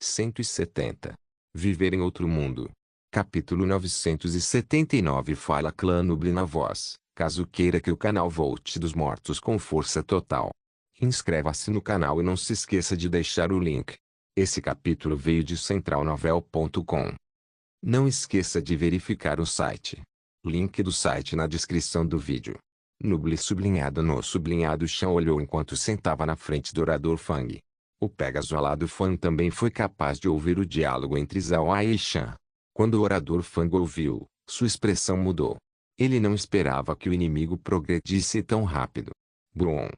170. Viver em outro mundo. Capítulo 979. Fala Clã Nubli na voz, caso queira que o canal volte dos mortos com força total. Inscreva-se no canal e não se esqueça de deixar o link. Esse capítulo veio de centralnovel.com. Não esqueça de verificar o site. Link do site na descrição do vídeo. Nubli sublinhado no sublinhado Shan olhou enquanto sentava na frente do orador Fang. O Pégaso alado Fan também foi capaz de ouvir o diálogo entre Zhao Ai e Shan. Quando o orador Fang ouviu, sua expressão mudou. Ele não esperava que o inimigo progredisse tão rápido. Brum!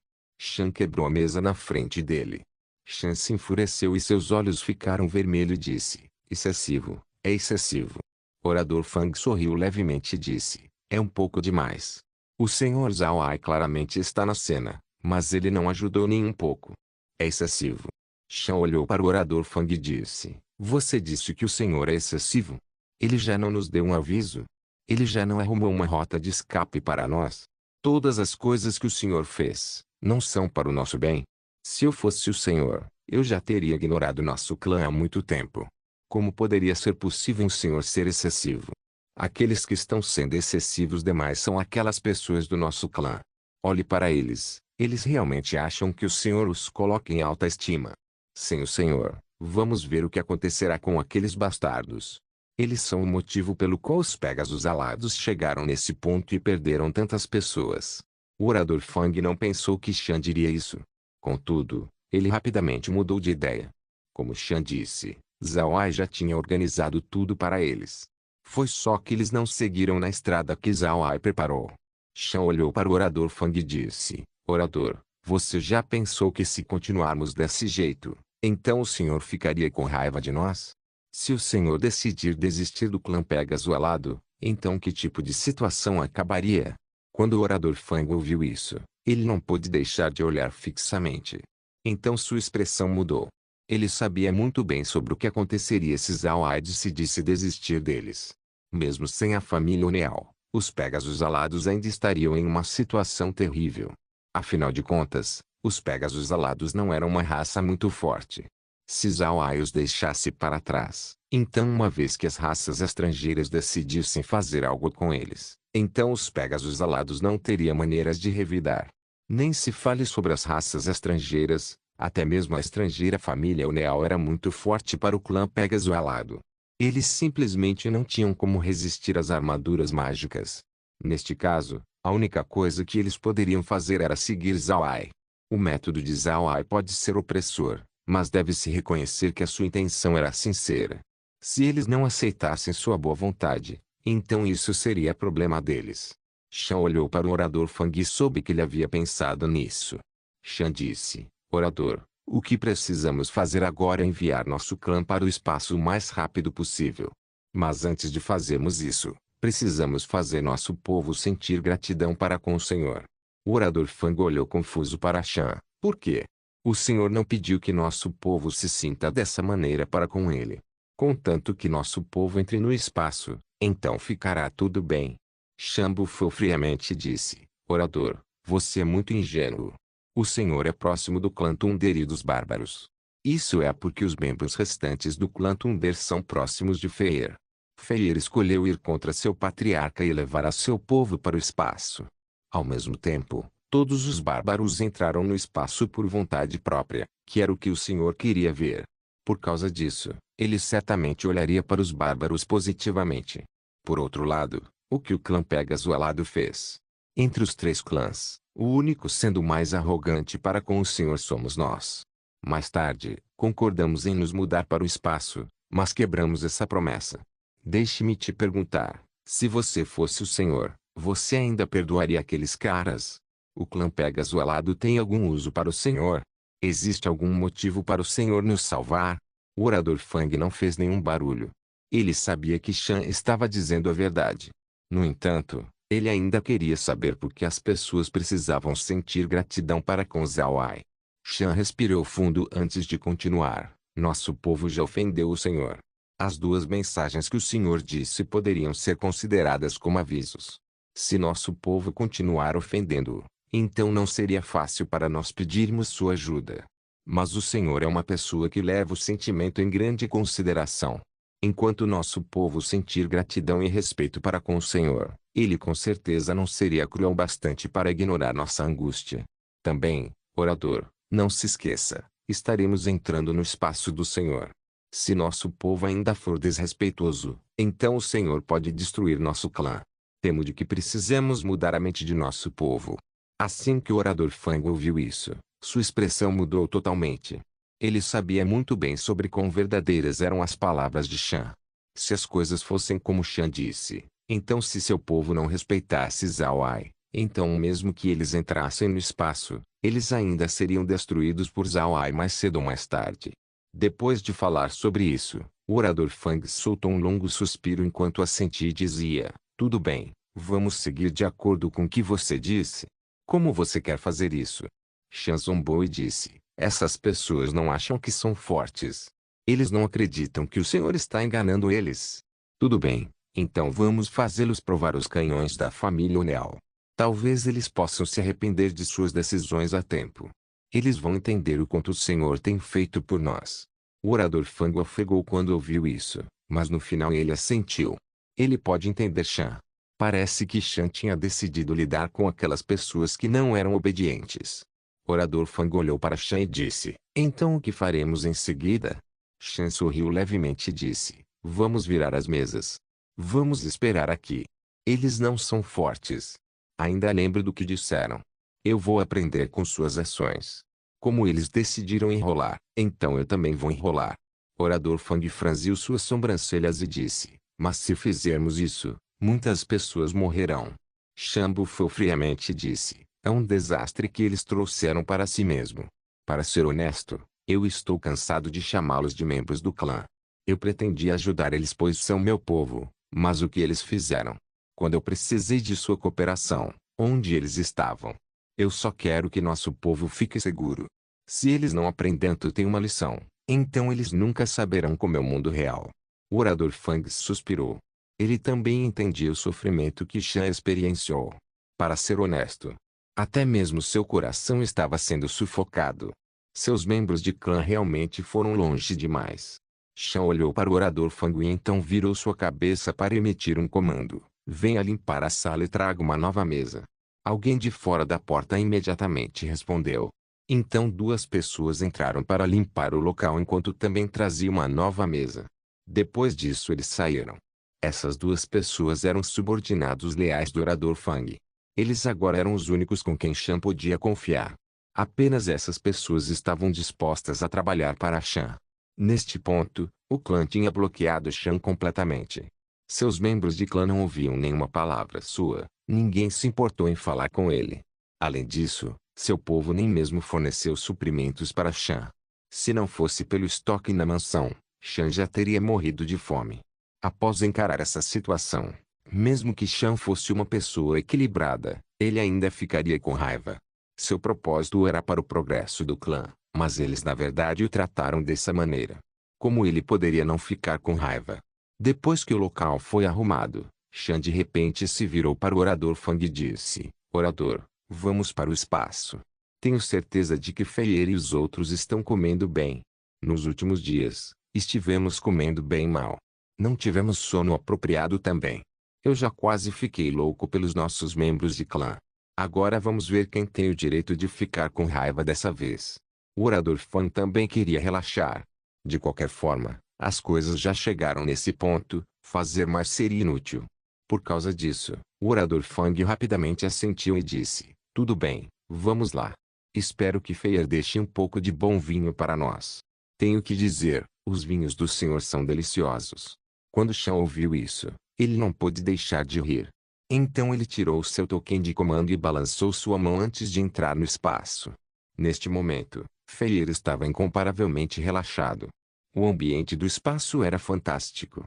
Shan quebrou a mesa na frente dele. Shan se enfureceu e seus olhos ficaram vermelhos e disse, excessivo, é excessivo. O orador Fang sorriu levemente e disse, é um pouco demais. O Sr. Zhao Ai claramente está na cena, mas ele não ajudou nem um pouco. É excessivo. Shan olhou para o orador Fang e disse, você disse que o senhor é excessivo? Ele já não nos deu um aviso? Ele já não arrumou uma rota de escape para nós? Todas as coisas que o senhor fez, não são para o nosso bem? Se eu fosse o senhor, eu já teria ignorado nosso clã há muito tempo. Como poderia ser possível um senhor ser excessivo? Aqueles que estão sendo excessivos demais são aquelas pessoas do nosso clã. Olhe para eles, eles realmente acham que o senhor os coloca em alta estima. Sem o senhor, vamos ver o que acontecerá com aqueles bastardos. Eles são o motivo pelo qual os Pégasos alados chegaram nesse ponto e perderam tantas pessoas. O orador Fang não pensou que Shan diria isso. Contudo, ele rapidamente mudou de ideia. Como Shan disse, Zhao Ai já tinha organizado tudo para eles. Foi só que eles não seguiram na estrada que Zhao Ai preparou. Shan olhou para o orador Fang e disse, orador, você já pensou que se continuarmos desse jeito, então o senhor ficaria com raiva de nós? Se o senhor decidir desistir do clã Pégaso alado, então que tipo de situação acabaria? Quando o orador Fang ouviu isso, ele não pôde deixar de olhar fixamente. Então sua expressão mudou. Ele sabia muito bem sobre o que aconteceria se Zhao Ai decidisse desistir deles. Mesmo sem a família Unial, os Pégasos alados ainda estariam em uma situação terrível. Afinal de contas, os Pégasos alados não eram uma raça muito forte. Se Zhao Ai os deixasse para trás, então uma vez que as raças estrangeiras decidissem fazer algo com eles, então os Pégasos alados não teriam maneiras de revidar. Nem se fale sobre as raças estrangeiras, até mesmo a estrangeira família Unial era muito forte para o clã Pégaso alado. Eles simplesmente não tinham como resistir às armaduras mágicas. Neste caso, a única coisa que eles poderiam fazer era seguir Zhao Ai. O método de Zhao Ai pode ser opressor, mas deve-se reconhecer que a sua intenção era sincera. Se eles não aceitassem sua boa vontade, então isso seria problema deles. Shan olhou para o orador Fang e soube que ele havia pensado nisso. Shan disse, orador, o que precisamos fazer agora é enviar nosso clã para o espaço o mais rápido possível. Mas antes de fazermos isso, precisamos fazer nosso povo sentir gratidão para com o Senhor. O orador Fang olhou confuso para Shan. Por quê? O Senhor não pediu que nosso povo se sinta dessa maneira para com ele. Contanto que nosso povo entre no espaço, então ficará tudo bem. Shan bufou friamente e disse, orador, você é muito ingênuo. O Senhor é próximo do clã Thunder e dos bárbaros. Isso é porque os membros restantes do clã Thunder são próximos de Feir. Feir escolheu ir contra seu patriarca e levar seu povo para o espaço. Ao mesmo tempo, todos os bárbaros entraram no espaço por vontade própria, que era o que o Senhor queria ver. Por causa disso, ele certamente olharia para os bárbaros positivamente. Por outro lado, o que o clã Pégaso alado fez? Entre os três clãs, o único sendo mais arrogante para com o Senhor somos nós. Mais tarde, concordamos em nos mudar para o espaço, mas quebramos essa promessa. Deixe-me te perguntar, se você fosse o Senhor, você ainda perdoaria aqueles caras? O clã Pégaso alado tem algum uso para o Senhor? Existe algum motivo para o Senhor nos salvar? O orador Fang não fez nenhum barulho. Ele sabia que Shan estava dizendo a verdade. No entanto, ele ainda queria saber por que as pessoas precisavam sentir gratidão para com Zhao Ai. Shan respirou fundo antes de continuar. Nosso povo já ofendeu o Senhor. As duas mensagens que o Senhor disse poderiam ser consideradas como avisos. Se nosso povo continuar ofendendo-o, então não seria fácil para nós pedirmos sua ajuda. Mas o Senhor é uma pessoa que leva o sentimento em grande consideração. Enquanto nosso povo sentir gratidão e respeito para com o Senhor, Ele com certeza não seria cruel bastante para ignorar nossa angústia. Também, orador, não se esqueça, estaremos entrando no espaço do Senhor. Se nosso povo ainda for desrespeitoso, então o Senhor pode destruir nosso clã. Temo de que precisemos mudar a mente de nosso povo. Assim que o orador Fang ouviu isso, sua expressão mudou totalmente. Ele sabia muito bem sobre quão verdadeiras eram as palavras de Shan. Se as coisas fossem como Shan disse, então se seu povo não respeitasse Zhao Ai, então mesmo que eles entrassem no espaço, eles ainda seriam destruídos por Zhao Ai mais cedo ou mais tarde. Depois de falar sobre isso, o orador Fang soltou um longo suspiro enquanto assentia e dizia, tudo bem, vamos seguir de acordo com o que você disse. Como você quer fazer isso? Shan zombou e disse, essas pessoas não acham que são fortes. Eles não acreditam que o Senhor está enganando eles. Tudo bem, então vamos fazê-los provar os canhões da família O'Neill. Talvez eles possam se arrepender de suas decisões a tempo. Eles vão entender o quanto o Senhor tem feito por nós. O orador Fang ofegou quando ouviu isso, mas no final ele assentiu. Ele pode entender Shan. Parece que Shan tinha decidido lidar com aquelas pessoas que não eram obedientes. O orador Fang olhou para Shan e disse, então o que faremos em seguida? Shan sorriu levemente e disse, vamos virar as mesas. Vamos esperar aqui. Eles não são fortes. Ainda lembro do que disseram. Eu vou aprender com suas ações. Como eles decidiram enrolar, então eu também vou enrolar. O orador Fang franziu suas sobrancelhas e disse, mas se fizermos isso, muitas pessoas morrerão. Shan bufou friamente e disse, é um desastre que eles trouxeram para si mesmo. Para ser honesto, eu estou cansado de chamá-los de membros do clã. Eu pretendia ajudar eles pois são meu povo, mas o que eles fizeram? Quando eu precisei de sua cooperação, onde eles estavam? Eu só quero que nosso povo fique seguro. Se eles não aprenderem tem uma lição, então eles nunca saberão como é o mundo real. O orador Fang suspirou. Ele também entendia o sofrimento que Shan experienciou. Para ser honesto, até mesmo seu coração estava sendo sufocado. Seus membros de clã realmente foram longe demais. Shan olhou para o orador Fang e então virou sua cabeça para emitir um comando. Venha limpar a sala e traga uma nova mesa. Alguém de fora da porta imediatamente respondeu. Então duas pessoas entraram para limpar o local enquanto também trazia uma nova mesa. Depois disso eles saíram. Essas duas pessoas eram subordinados leais do orador Fang. Eles agora eram os únicos com quem Shan podia confiar. Apenas essas pessoas estavam dispostas a trabalhar para Shan. Neste ponto, o clã tinha bloqueado Shan completamente. Seus membros de clã não ouviam nenhuma palavra sua, ninguém se importou em falar com ele. Além disso, seu povo nem mesmo forneceu suprimentos para Shan. Se não fosse pelo estoque na mansão, Shan já teria morrido de fome. Após encarar essa situação, mesmo que Shan fosse uma pessoa equilibrada, ele ainda ficaria com raiva. Seu propósito era para o progresso do clã, mas eles na verdade o trataram dessa maneira. Como ele poderia não ficar com raiva? Depois que o local foi arrumado, Shan de repente se virou para o orador Fang e disse, orador, vamos para o espaço. Tenho certeza de que Feier e os outros estão comendo bem. Nos últimos dias, estivemos comendo bem mal. Não tivemos sono apropriado também. Eu já quase fiquei louco pelos nossos membros de clã. Agora vamos ver quem tem o direito de ficar com raiva dessa vez. O orador Fang também queria relaxar. De qualquer forma, as coisas já chegaram nesse ponto, fazer mais seria inútil. Por causa disso, o orador Fang rapidamente assentiu e disse, tudo bem, vamos lá. Espero que Feier deixe um pouco de bom vinho para nós. Tenho que dizer, os vinhos do senhor são deliciosos. Quando Shan ouviu isso, ele não pôde deixar de rir. Então ele tirou seu token de comando e balançou sua mão antes de entrar no espaço. Neste momento, Feier estava incomparavelmente relaxado. O ambiente do espaço era fantástico.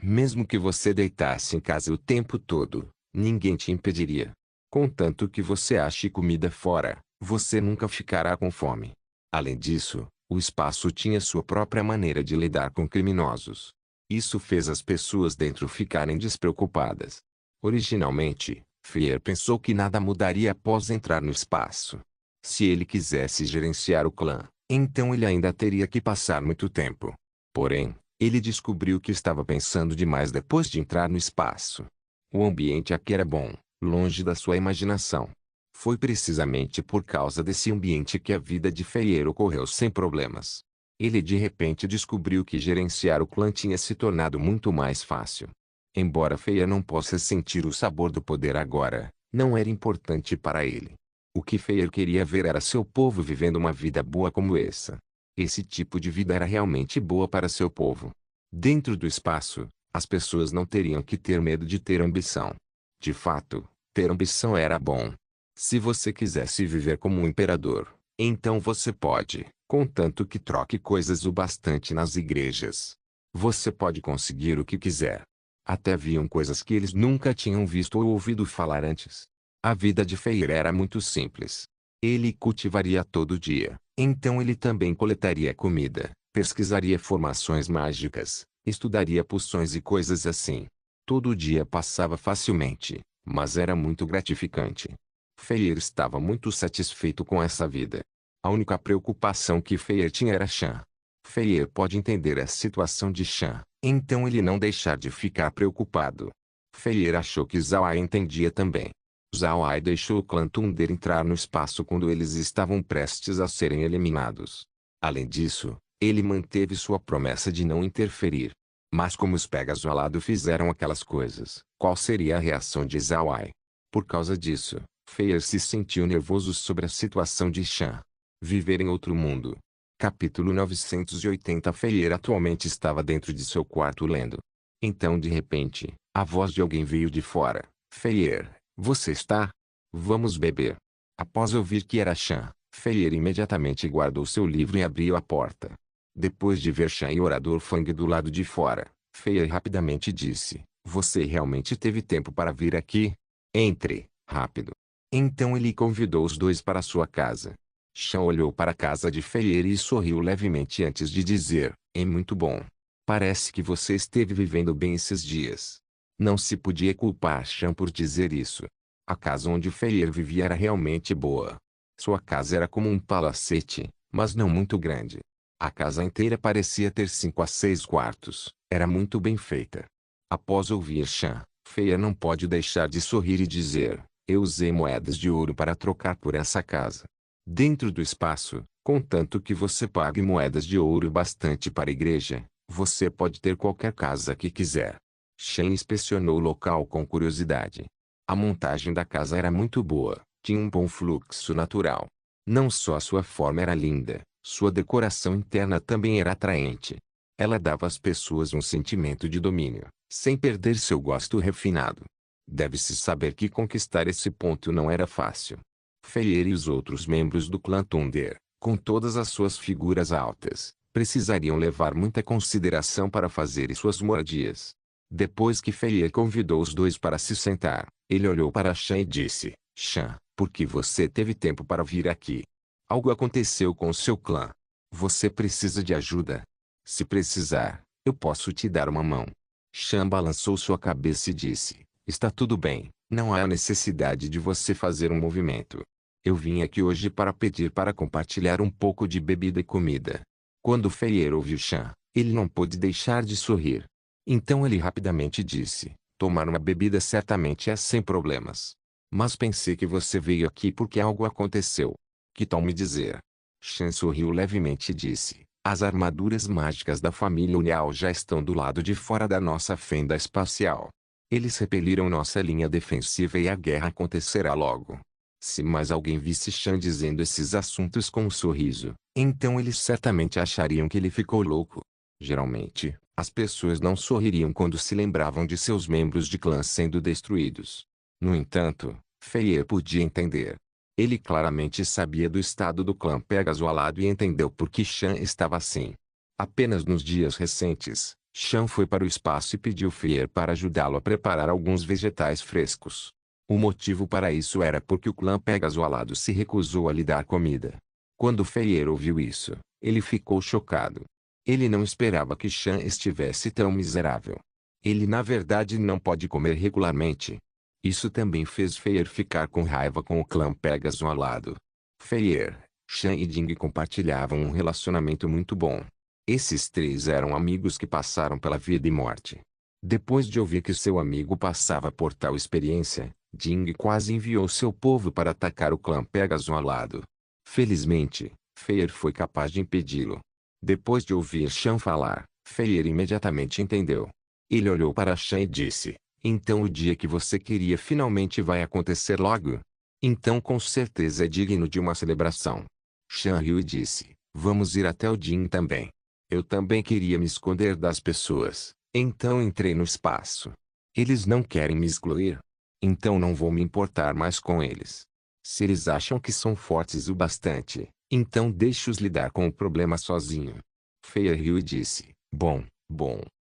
Mesmo que você deitasse em casa o tempo todo, ninguém te impediria. Contanto que você ache comida fora, você nunca ficará com fome. Além disso, o espaço tinha sua própria maneira de lidar com criminosos. Isso fez as pessoas dentro ficarem despreocupadas. Originalmente, Feier pensou que nada mudaria após entrar no espaço. Se ele quisesse gerenciar o clã, Então ele ainda teria que passar muito tempo. Porém, ele descobriu que estava pensando demais depois de entrar no espaço. O ambiente aqui era bom, longe da sua imaginação. Foi precisamente por causa desse ambiente que a vida de Feyer ocorreu sem problemas. Ele de repente descobriu que gerenciar o clã tinha se tornado muito mais fácil. Embora Feyer não possa sentir o sabor do poder agora, não era importante para ele. O que Feyer queria ver era seu povo vivendo uma vida boa como essa. Esse tipo de vida era realmente boa para seu povo. Dentro do espaço, as pessoas não teriam que ter medo de ter ambição. De fato, ter ambição era bom. Se você quisesse viver como um imperador, então você pode, contanto que troque coisas o bastante nas igrejas. Você pode conseguir o que quiser. Até viam coisas que eles nunca tinham visto ou ouvido falar antes. A vida de Feyer era muito simples. Ele cultivaria todo dia, então ele também coletaria comida, pesquisaria formações mágicas, estudaria poções e coisas assim. Todo dia passava facilmente, mas era muito gratificante. Feyer estava muito satisfeito com essa vida. A única preocupação que Feyer tinha era Shan. Feyer pode entender a situação de Shan, então ele não deixar de ficar preocupado. Feyer achou que Zhao Ai entendia também. Zhao Ai deixou o clã Thunder entrar no espaço quando eles estavam prestes a serem eliminados. Além disso, ele manteve sua promessa de não interferir. Mas como os Pegasus alado fizeram aquelas coisas, qual seria a reação de Zhao Ai? Por causa disso, Feyer se sentiu nervoso sobre a situação de Shan. Viver em outro mundo. Capítulo 980. Feyer atualmente estava dentro de seu quarto lendo. Então de repente, a voz de alguém veio de fora. Feyer, você está? Vamos beber. Após ouvir que era Shan, Feyer imediatamente guardou seu livro e abriu a porta. Depois de ver Shan e o orador Fang do lado de fora, Feyer rapidamente disse, você realmente teve tempo para vir aqui? Entre, rápido. Então ele convidou os dois para sua casa. Shan olhou para a casa de Feyer e sorriu levemente antes de dizer, é muito bom. Parece que você esteve vivendo bem esses dias. Não se podia culpar Shan por dizer isso. A casa onde Feyer vivia era realmente boa. Sua casa era como um palacete, mas não muito grande. A casa inteira parecia ter 5 a 6 quartos, era muito bem feita. Após ouvir Shan, Feyer não pode deixar de sorrir e dizer, eu usei moedas de ouro para trocar por essa casa. Dentro do espaço, contanto que você pague moedas de ouro bastante para a igreja, você pode ter qualquer casa que quiser. Shan inspecionou o local com curiosidade. A montagem da casa era muito boa, tinha um bom fluxo natural. Não só a sua forma era linda, sua decoração interna também era atraente. Ela dava às pessoas um sentimento de domínio, sem perder seu gosto refinado. Deve-se saber que conquistar esse ponto não era fácil. Feyer e os outros membros do clã Thunder, com todas as suas figuras altas, precisariam levar muita consideração para fazer suas moradias. Depois que Feyer convidou os dois para se sentar, ele olhou para Shan e disse, Shan, por que você teve tempo para vir aqui? Algo aconteceu com seu clã. Você precisa de ajuda? Se precisar, eu posso te dar uma mão. Shan balançou sua cabeça e disse, está tudo bem, não há necessidade de você fazer um movimento. Eu vim aqui hoje para pedir para compartilhar um pouco de bebida e comida. Quando Feyer ouviu Shan, ele não pôde deixar de sorrir. Então ele rapidamente disse, tomar uma bebida certamente é sem problemas. Mas pensei que você veio aqui porque algo aconteceu. Que tal me dizer? Shan sorriu levemente e disse, as armaduras mágicas da família Unial já estão do lado de fora da nossa fenda espacial. Eles repeliram nossa linha defensiva e a guerra acontecerá logo. Se mais alguém visse Shan dizendo esses assuntos com um sorriso, então eles certamente achariam que ele ficou louco. Geralmente, as pessoas não sorririam quando se lembravam de seus membros de clã sendo destruídos. No entanto, Feyer podia entender. Ele claramente sabia do estado do clã Pegasus alado e entendeu por que Shan estava assim. Apenas nos dias recentes, Shan foi para o espaço e pediu Feyer para ajudá-lo a preparar alguns vegetais frescos. O motivo para isso era porque o clã Pegasus alado se recusou a lhe dar comida. Quando Feyer ouviu isso, ele ficou chocado. Ele não esperava que Shan estivesse tão miserável. Ele na verdade não pode comer regularmente. Isso também fez Feyer ficar com raiva com o clã Pegasus alado. Feyer, Shan e Jing compartilhavam um relacionamento muito bom. Esses três eram amigos que passaram pela vida e morte. Depois de ouvir que seu amigo passava por tal experiência, Jing quase enviou seu povo para atacar o clã Pegasus ao lado. Felizmente, Feier foi capaz de impedi-lo. Depois de ouvir Shan falar, Feier imediatamente entendeu. Ele olhou para Shan e disse: então o dia que você queria finalmente vai acontecer logo? Então com certeza é digno de uma celebração. Shan riu e disse: vamos ir até o Jin também. Eu também queria me esconder das pessoas, então entrei no espaço. Eles não querem me excluir. Então não vou me importar mais com eles. Se eles acham que são fortes o bastante, então deixe-os lidar com o problema sozinho. Feier riu e disse: bom.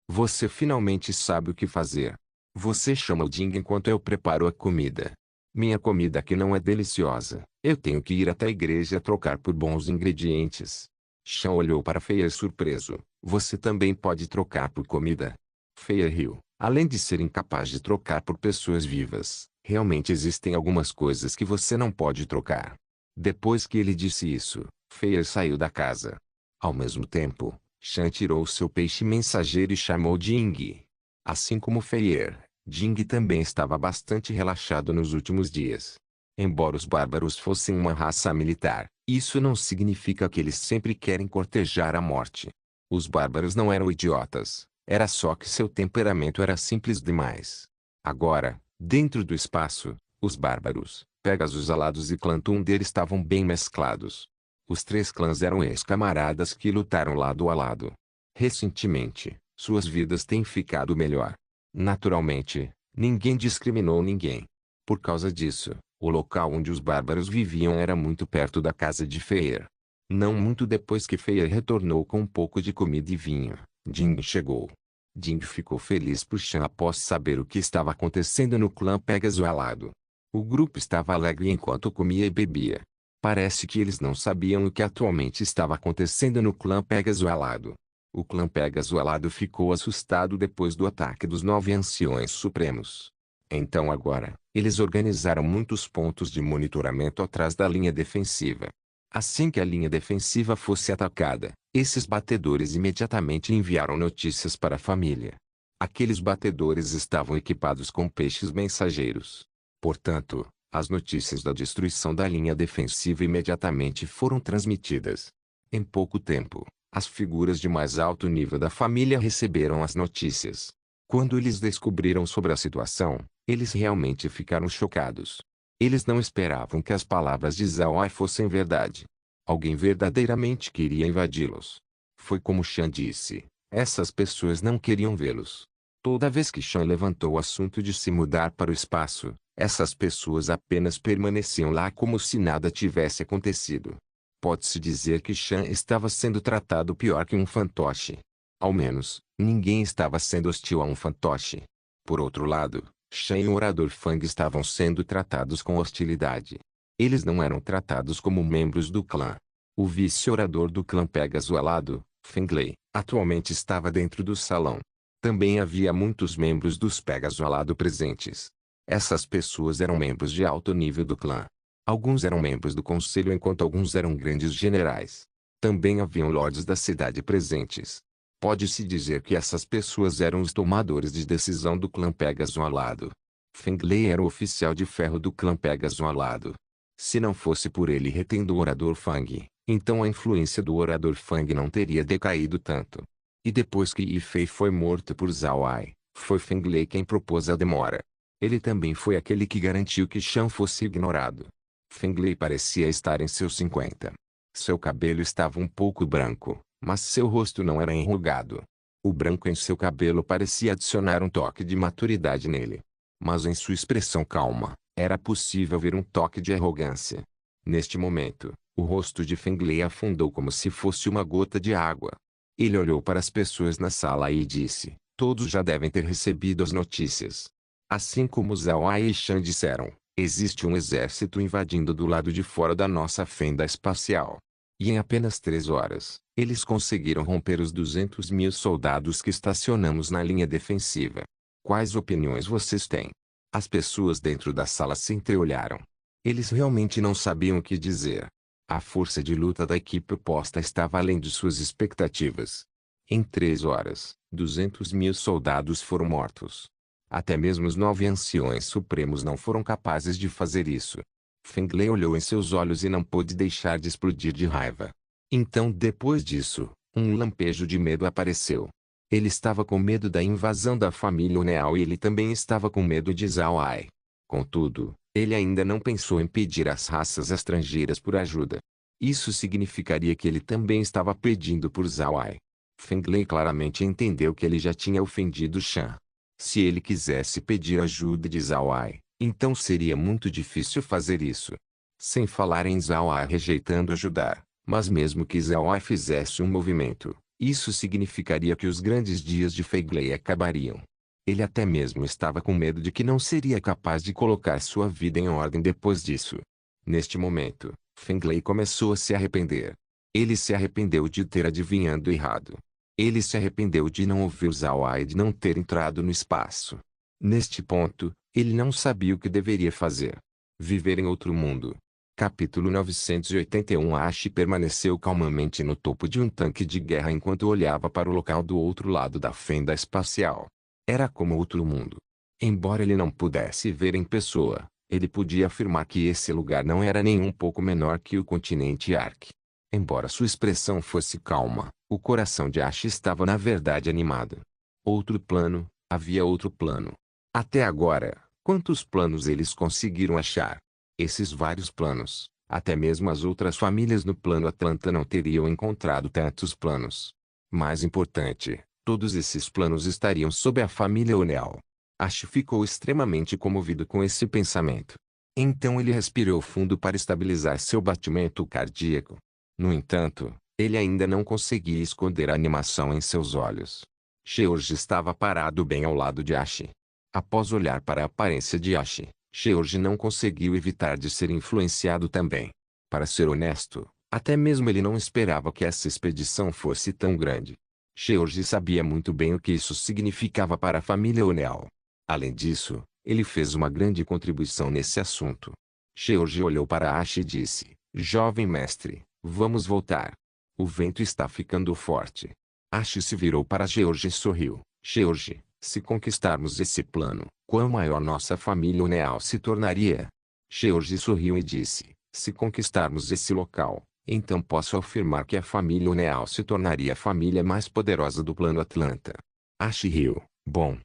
Você finalmente sabe o que fazer. Você chama o Jing enquanto eu preparo a comida. Minha comida aqui não é deliciosa. Eu tenho que ir até a igreja trocar por bons ingredientes. Shan olhou para Feier surpreso. Você também pode trocar por comida? Feier riu. Além de ser incapaz de trocar por pessoas vivas, realmente existem algumas coisas que você não pode trocar. Depois que ele disse isso, Feier saiu da casa. Ao mesmo tempo, Shan tirou seu peixe mensageiro e chamou Jing. Assim como Feier, Jing também estava bastante relaxado nos últimos dias. Embora os bárbaros fossem uma raça militar, isso não significa que eles sempre querem cortejar a morte. Os bárbaros não eram idiotas, era só que seu temperamento era simples demais. Agora, dentro do espaço, os bárbaros, Pegasus alados e clã Thunder estavam bem mesclados. Os três clãs eram ex-camaradas que lutaram lado a lado. Recentemente, suas vidas têm ficado melhor. Naturalmente, ninguém discriminou ninguém. Por causa disso, o local onde os bárbaros viviam era muito perto da casa de Feier. Não muito depois que Feier retornou com um pouco de comida e vinho, Jing chegou. Jing ficou feliz por Shan após saber o que estava acontecendo no clã Pegasus alado. O grupo estava alegre enquanto comia e bebia. Parece que eles não sabiam o que atualmente estava acontecendo no clã Pegasus alado. O clã Pegasus alado ficou assustado depois do ataque dos 9 anciões supremos. Então agora, eles organizaram muitos pontos de monitoramento atrás da linha defensiva. Assim que a linha defensiva fosse atacada, esses batedores imediatamente enviaram notícias para a família. Aqueles batedores estavam equipados com peixes mensageiros. Portanto, as notícias da destruição da linha defensiva imediatamente foram transmitidas. Em pouco tempo, as figuras de mais alto nível da família receberam as notícias. Quando eles descobriram sobre a situação, eles realmente ficaram chocados. Eles não esperavam que as palavras de Zhao Ai fossem verdade. Alguém verdadeiramente queria invadi-los. Foi como Shan disse, essas pessoas não queriam vê-los. Toda vez que Shan levantou o assunto de se mudar para o espaço, essas pessoas apenas permaneciam lá como se nada tivesse acontecido. Pode-se dizer que Shan estava sendo tratado pior que um fantoche. Ao menos, ninguém estava sendo hostil a um fantoche. Por outro lado, Shan e o orador Fang estavam sendo tratados com hostilidade. Eles não eram tratados como membros do clã. O vice-orador do clã Pegasus alado, Feng Lei, atualmente estava dentro do salão. Também havia muitos membros dos Pegasus alado presentes. Essas pessoas eram membros de alto nível do clã. Alguns eram membros do conselho enquanto alguns eram grandes generais. Também haviam lords da cidade presentes. Pode-se dizer que essas pessoas eram os tomadores de decisão do clã Pegasus alado. Feng Lei era o oficial de ferro do clã Pegasus alado. Se não fosse por ele retendo o orador Fang, então a influência do orador Fang não teria decaído tanto. E depois que Yi Fei foi morto por Zhao Ai, foi Feng Lei quem propôs a demora. Ele também foi aquele que garantiu que Shan fosse ignorado. Feng Lei parecia estar em seus 50. Seu cabelo estava um pouco branco, mas seu rosto não era enrugado. O branco em seu cabelo parecia adicionar um toque de maturidade nele. Mas em sua expressão calma, era possível ver um toque de arrogância. Neste momento, o rosto de Feng Lei afundou como se fosse uma gota de água. Ele olhou para as pessoas na sala e disse, todos já devem ter recebido as notícias. Assim como Zhao Ai e Shan disseram, existe um exército invadindo do lado de fora da nossa fenda espacial. E em apenas 3 horas, eles conseguiram romper os 200.000 soldados que estacionamos na linha defensiva. Quais opiniões vocês têm? As pessoas dentro da sala se entreolharam. Eles realmente não sabiam o que dizer. A força de luta da equipe oposta estava além de suas expectativas. Em 3 horas, 200.000 soldados foram mortos. Até mesmo os 9 anciões supremos não foram capazes de fazer isso. Feng Lei olhou em seus olhos e não pôde deixar de explodir de raiva. Então, depois disso, um lampejo de medo apareceu. Ele estava com medo da invasão da família Oneal e ele também estava com medo de Zhao Ai. Contudo, ele ainda não pensou em pedir às raças estrangeiras por ajuda. Isso significaria que ele também estava pedindo por Zhao Ai. Feng Lei claramente entendeu que ele já tinha ofendido Shan. Se ele quisesse pedir ajuda de Zhao Ai, então seria muito difícil fazer isso. Sem falar em Zhao Ai rejeitando ajudar, mas mesmo que Zhao Ai fizesse um movimento, isso significaria que os grandes dias de Feng Lei acabariam. Ele até mesmo estava com medo de que não seria capaz de colocar sua vida em ordem depois disso. Neste momento, Feng Lei começou a se arrepender. Ele se arrependeu de ter adivinhado errado. Ele se arrependeu de não ouvir Zhao Ai e de não ter entrado no espaço. Neste ponto, ele não sabia o que deveria fazer. Viver em outro mundo. Capítulo 981. Ashi permaneceu calmamente no topo de um tanque de guerra enquanto olhava para o local do outro lado da fenda espacial. Era como outro mundo. Embora ele não pudesse ver em pessoa, ele podia afirmar que esse lugar não era nem um pouco menor que o continente Ark. Embora sua expressão fosse calma, o coração de Ashi estava na verdade animado. Outro plano, havia outro plano. Até agora, quantos planos eles conseguiram achar? Esses vários planos, até mesmo as outras famílias no plano Atlanta não teriam encontrado tantos planos. Mais importante, todos esses planos estariam sob a família Oneal. Ashi ficou extremamente comovido com esse pensamento. Então ele respirou fundo para estabilizar seu batimento cardíaco. No entanto, ele ainda não conseguia esconder a animação em seus olhos. Sheorji estava parado bem ao lado de Ashi. Após olhar para a aparência de Ashi, Sheorji não conseguiu evitar de ser influenciado também. Para ser honesto, até mesmo ele não esperava que essa expedição fosse tão grande. Sheorji sabia muito bem o que isso significava para a família Oneal. Além disso, ele fez uma grande contribuição nesse assunto. Sheorji olhou para Ashi e disse: "Jovem mestre, vamos voltar. O vento está ficando forte." Ashi se virou para Sheorji e sorriu. "Sheorji, se conquistarmos esse plano, quão maior nossa família Oneal se tornaria?" Sheorji sorriu e disse: "Se conquistarmos esse local, então posso afirmar que a família Oneal se tornaria a família mais poderosa do plano Atlanta." Ashi riu. Bom.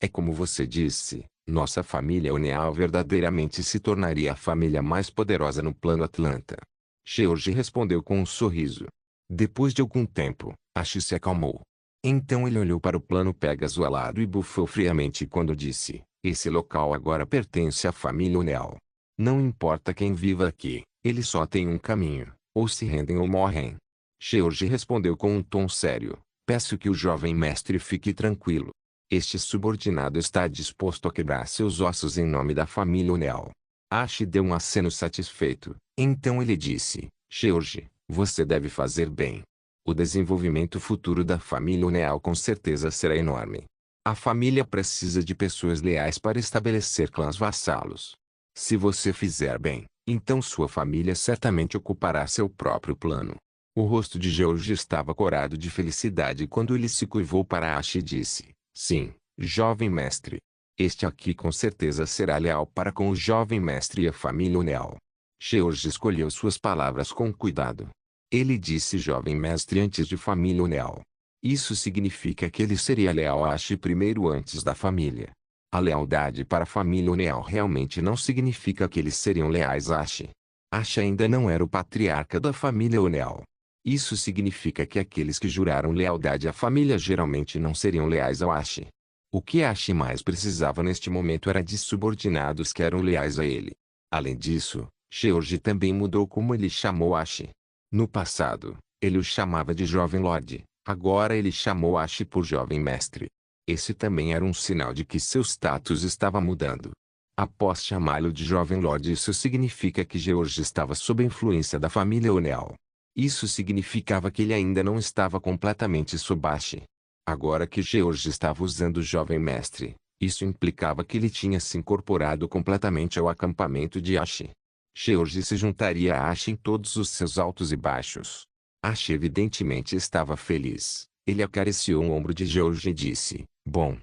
É como você disse, nossa família Oneal verdadeiramente se tornaria a família mais poderosa no plano Atlanta." Sheorji respondeu com um sorriso. Depois de algum tempo, Ashi se acalmou. Então ele olhou para o plano Pégaso alado e bufou friamente quando disse: "Esse local agora pertence à família Oneal. Não importa quem viva aqui, ele só tem um caminho, ou se rendem ou morrem." Sheorji respondeu com um tom sério: "Peço que o jovem mestre fique tranquilo. Este subordinado está disposto a quebrar seus ossos em nome da família Oneal." Ashi deu um aceno satisfeito. Então ele disse: "Sheorji, você deve fazer bem. O desenvolvimento futuro da família Oneal com certeza será enorme. A família precisa de pessoas leais para estabelecer clãs vassalos. Se você fizer bem, então sua família certamente ocupará seu próprio plano." O rosto de Sheorji estava corado de felicidade quando ele se curvou para Ashi e disse: "Sim, jovem mestre. Este aqui com certeza será leal para com o jovem mestre e a família Oneal." Sheorji escolheu suas palavras com cuidado. Ele disse jovem mestre antes de família Oneal. Isso significa que ele seria leal a Ashi primeiro antes da família. A lealdade para a família Oneal realmente não significa que eles seriam leais a Ashi. Ashi ainda não era o patriarca da família Oneal. Isso significa que aqueles que juraram lealdade à família geralmente não seriam leais ao Ashi. O que Ashi mais precisava neste momento era de subordinados que eram leais a ele. Além disso, Sheorji também mudou como ele chamou Ashi. No passado, ele o chamava de Jovem Lorde, agora ele chamou Ashi por Jovem Mestre. Esse também era um sinal de que seu status estava mudando. Após chamá-lo de Jovem Lorde, isso significa que Sheorji estava sob a influência da família Oneal. Isso significava que ele ainda não estava completamente sob Ashi. Agora que Sheorji estava usando o Jovem Mestre, isso implicava que ele tinha se incorporado completamente ao acampamento de Ashi. George se juntaria a Ash em todos os seus altos e baixos. Ash evidentemente estava feliz. Ele acariciou o ombro de George e disse: bom.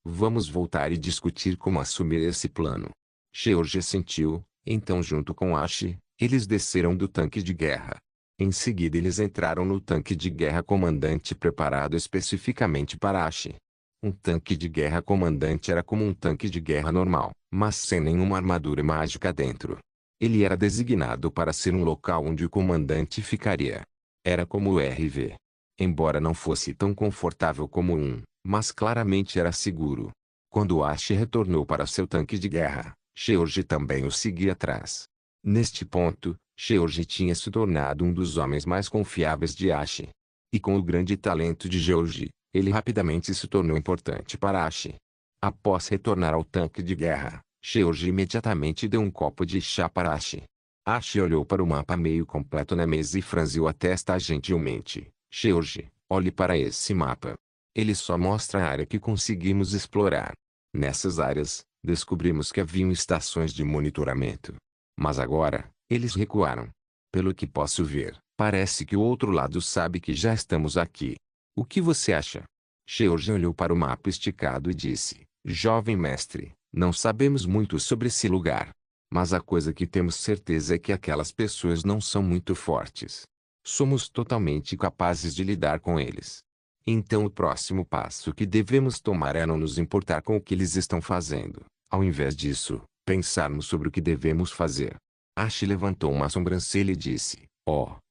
Vamos voltar e discutir como assumir esse plano. George assentiu. Então, junto com Ash, eles desceram do tanque de guerra. Em seguida eles entraram no tanque de guerra comandante preparado especificamente para Ash. Um tanque de guerra comandante era como um tanque de guerra normal, mas sem nenhuma armadura mágica dentro. Ele era designado para ser um local onde o comandante ficaria. Era como o RV. Embora não fosse tão confortável como mas claramente era seguro. Quando Ash retornou para seu tanque de guerra, George também o seguia atrás. Neste ponto, George tinha se tornado um dos homens mais confiáveis de Ash. E com o grande talento de George, ele rapidamente se tornou importante para Ash. Após retornar ao tanque de guerra, George imediatamente deu um copo de chá para Ash. Ash olhou para o mapa meio completo na mesa e franziu a testa gentilmente. George, olhe para esse mapa. Ele só mostra a área que conseguimos explorar. Nessas áreas, descobrimos que haviam estações de monitoramento. Mas agora, eles recuaram. Pelo que posso ver, parece que o outro lado sabe que já estamos aqui. O que você acha? George olhou para o mapa esticado e disse: jovem mestre, não sabemos muito sobre esse lugar. Mas a coisa que temos certeza é que aquelas pessoas não são muito fortes. Somos totalmente capazes de lidar com eles. Então o próximo passo que devemos tomar é não nos importar com o que eles estão fazendo. Ao invés disso, pensarmos sobre o que devemos fazer. Ash levantou uma sobrancelha e disse: